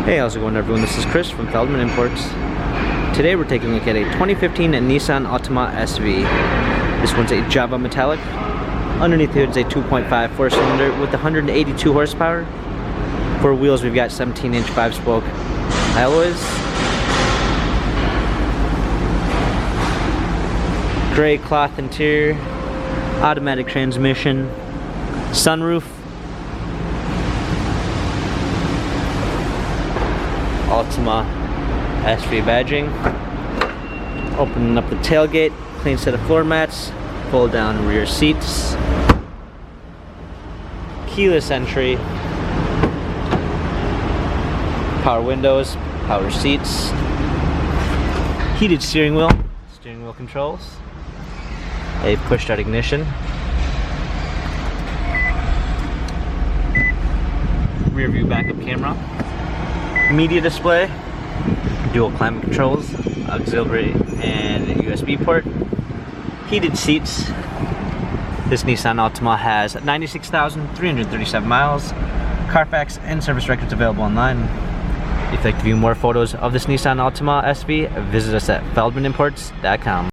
Hey, how's it going everyone? This is Chris from Feldmann Imports. Today we're taking a look at a 2015 Nissan Altima SV. This one's a Java Metallic. Underneath here it's a 2.5 4-cylinder with 182 horsepower. For wheels we've got 17-inch 5-spoke alloys. Gray cloth interior. Automatic transmission. Sunroof. Altima SV badging. Opening up the tailgate, clean set of floor mats, fold down rear seats, keyless entry, power windows, power seats, heated steering wheel controls, a push start ignition, rear view backup camera, media display, dual climate controls, auxiliary and USB port, heated seats. This Nissan Altima has 96,337 miles, Carfax and service records available online. If you'd like to view more photos of this Nissan Altima SV, visit us at feldmanimports.com.